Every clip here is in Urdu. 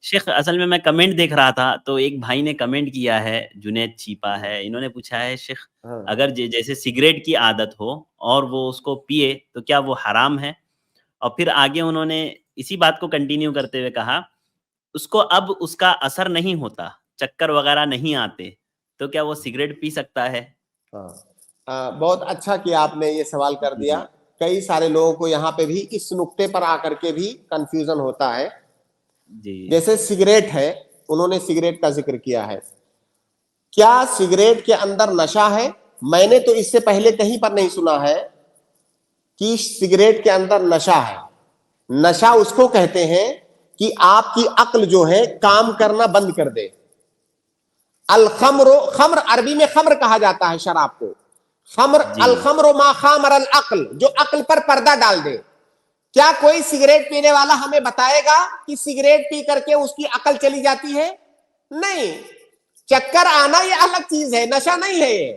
شیخ اصل میں کمنٹ دیکھ رہا تھا تو ایک بھائی نے کمنٹ کیا ہے، جنید چیپا ہے، انہوں نے پوچھا ہے شیخ ہاں اگر جیسے سگریٹ کی عادت ہو اور وہ اس کو پیے تو کیا وہ حرام ہے؟ اور پھر آگے انہوں نے اسی بات کو کنٹینیو کرتے ہوئے کہا اس کو اب اس کا اثر نہیں ہوتا، چکر وغیرہ نہیں آتے، تو کیا وہ سگریٹ پی سکتا ہے؟ ہاں بہت اچھا کیا آپ نے یہ سوال کر جی دیا. جی کئی سارے لوگوں کو یہاں پہ بھی اس نقطے پر آ کر کے بھی کنفیوژن ہوتا ہے. جی جیسے سگریٹ ہے، انہوں نے سگریٹ کا ذکر کیا ہے. کیا سگریٹ کے اندر نشہ ہے؟ میں نے تو اس سے پہلے کہیں پر نہیں سنا ہے کہ سگریٹ کے اندر نشہ ہے. نشہ اس کو کہتے ہیں کہ آپ کی عقل جو ہے کام کرنا بند کر دے. الخمر، خمر عربی میں خمر کہا جاتا ہے شراب کو. خمر، جی الخمر ما خامر العقل، جو عقل پر پردہ ڈال دے. کیا کوئی سگریٹ پینے والا ہمیں بتائے گا کہ سگریٹ پی کر کے اس کی عقل چلی جاتی ہے؟ نہیں. چکر آنا یہ الگ چیز ہے، نشہ نہیں ہے. یہ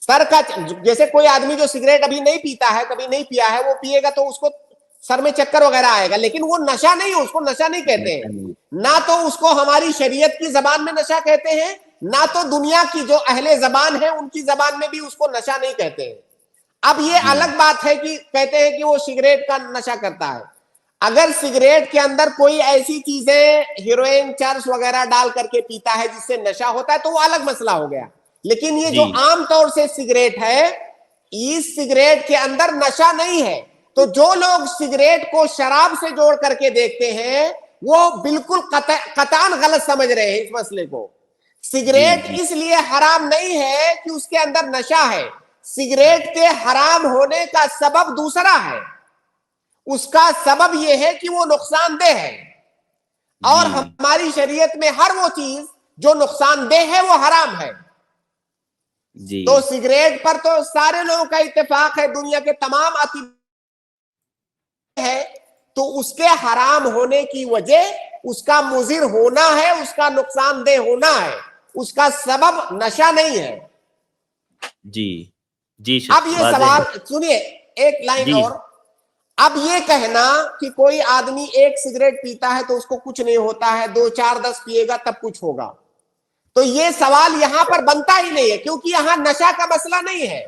سر کا، جیسے کوئی آدمی جو سگریٹ ابھی نہیں پیتا ہے، کبھی نہیں پیا ہے، وہ پیے گا تو اس کو سر میں چکر وغیرہ آئے گا، لیکن وہ نشہ نہیں ہے، اس کو نشہ نہیں کہتے ہیں. نشہ نہیں. نہ تو اس کو ہماری شریعت کی زبان میں نشہ کہتے ہیں، نہ تو دنیا کی جو اہل زبان ہے ان کی زبان میں بھی اس کو نشہ نہیں کہتے ہیں. اب یہ جی الگ بات ہے کہ کہتے ہیں کہ وہ سگریٹ کا نشہ کرتا ہے. اگر سگریٹ کے اندر کوئی ایسی چیزیں ہیروئن، چرس وغیرہ ڈال کر کے پیتا ہے جس سے نشہ ہوتا ہے تو وہ الگ مسئلہ ہو گیا. لیکن یہ جو جی عام طور سے سگریٹ ہے، اس سگریٹ کے اندر نشہ نہیں ہے. تو جو لوگ سگریٹ کو شراب سے جوڑ کر کے دیکھتے ہیں وہ بالکل قطعاً غلط سمجھ رہے ہیں اس مسئلے کو. جی سگریٹ جی اس لیے حرام نہیں ہے کہ اس کے اندر نشہ ہے. سگریٹ کے حرام ہونے کا سبب دوسرا ہے. اس کا سبب یہ ہے کہ وہ نقصان دہ ہے، اور جی ہماری شریعت میں ہر وہ چیز جو نقصان دہ ہے وہ حرام ہے. جی تو سگریٹ پر تو سارے لوگوں کا اتفاق ہے، دنیا کے تمام ہے. تو اس کے حرام ہونے کی وجہ اس کا مضر ہونا ہے، اس کا نقصان دہ ہونا ہے. اس کا سبب نشہ نہیں ہے. جی جی اب شیخ یہ واضح سوال ہے. سنیے، ایک لائن جی اور. اب یہ کہنا کہ کوئی آدمی ایک سگریٹ پیتا ہے تو اس کو کچھ نہیں ہوتا ہے، 2 4 10 پیے گا تب کچھ ہوگا، تو یہ سوال یہاں پر بنتا ہی نہیں ہے، کیونکہ یہاں نشہ کا مسئلہ نہیں ہے،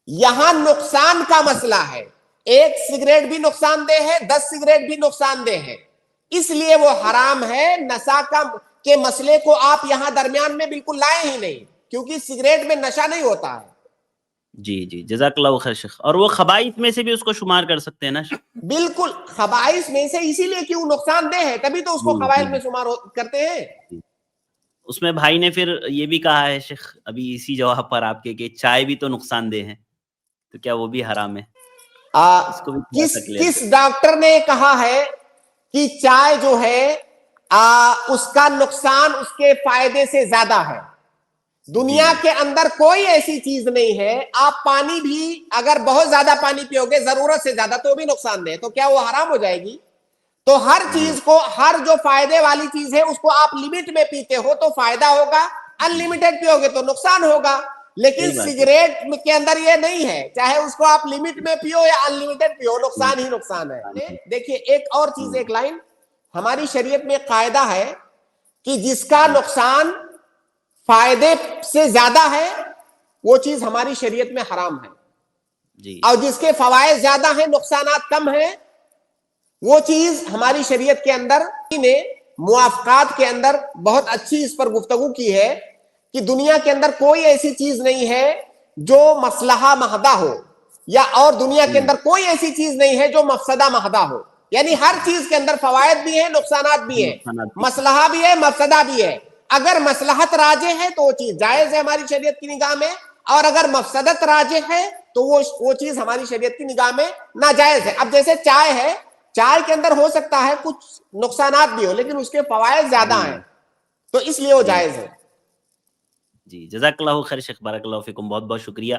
یہاں نقصان کا مسئلہ ہے. ایک سگریٹ بھی نقصان دہ ہے، 10 سگریٹ بھی نقصان دہ ہے، اس لیے وہ حرام ہے. نشہ کے مسئلے کو آپ یہاں درمیان میں بالکل لائے ہی نہیں، کیونکہ سگریٹ میں نشہ نہیں ہوتا ہے. جی جی جزاک اللہ خیر شیخ. اور وہ خبائث میں سے بھی اس کو شمار کر سکتے ہیں نا شیخ؟ بالکل خبائث میں سے، اسی لیے کہ وہ نقصان دہ ہے تبھی تو اس کو جی خبائث جی میں شمار کرتے ہیں. جی. اس میں بھائی نے پھر یہ بھی کہا ہے شیخ ابھی اسی جواب پر آپ کے کہ چائے بھی تو نقصان دہ ہے، تو کیا وہ بھی حرام ہے؟ اس کو بھی تھوڑا سا کلیئر کس کر. ڈاکٹر نے کہا ہے کہ چائے جو ہے اس کا نقصان اس کے فائدے سے زیادہ ہے؟ جی دنیا کے اندر کوئی ایسی چیز نہیں ہے. آپ پانی بھی اگر بہت زیادہ پانی پیو گے ضرورت سے زیادہ تو بھی نقصان دہ، تو کیا وہ حرام ہو جائے گی؟ تو ہر جی چیز کو، ہر جو فائدے والی چیز ہے اس کو آپ لمٹ میں پیتے ہو تو فائدہ ہوگا، ان لمیٹڈ پیو گے تو نقصان ہوگا. لیکن صحیح بات ہے. سگریٹ کے اندر یہ نہیں ہے، چاہے اس کو آپ لمٹ میں پیو یا ان لمیٹڈ پیو، نقصان ہی نقصان ہے. دیکھیے ایک اور چیز، ایک لائن ہماری شریعت میں قاعدہ ہے کہ جس کا جی نقصان فائدے سے زیادہ ہے وہ چیز ہماری شریعت میں حرام ہے، جی اور جس کے فوائد زیادہ ہیں، نقصانات کم ہیں، وہ چیز ہماری شریعت کے اندر نے موافقات کے اندر بہت اچھی اس پر گفتگو کی ہے کہ دنیا کے اندر کوئی ایسی چیز نہیں ہے جو مصلحہ محضہ ہو، یا اور دنیا کے جی اندر کوئی ایسی چیز نہیں ہے جو مفسدہ محضہ ہو. یعنی ہر چیز کے اندر فوائد بھی ہیں، نقصانات بھی ہیں، نقصانات بھی. مصلحہ بھی ہے، مفسدہ بھی ہے. اگر مصلحت راجح ہے تو وہ چیز جائز ہے ہماری شریعت کی نگاہ میں، اور اگر مفسدت راجح ہے تو وہ چیز ہماری شریعت کی نگاہ میں ناجائز ہے. اب جیسے چائے ہے، چائے کے اندر ہو سکتا ہے کچھ نقصانات بھی ہو لیکن اس کے فوائد زیادہ جی ہیں، تو اس لیے وہ جی جائز ہے. جی جزاک اللہ خیر شیخ، بارک اللہ فیکم، بہت بہت شکریہ.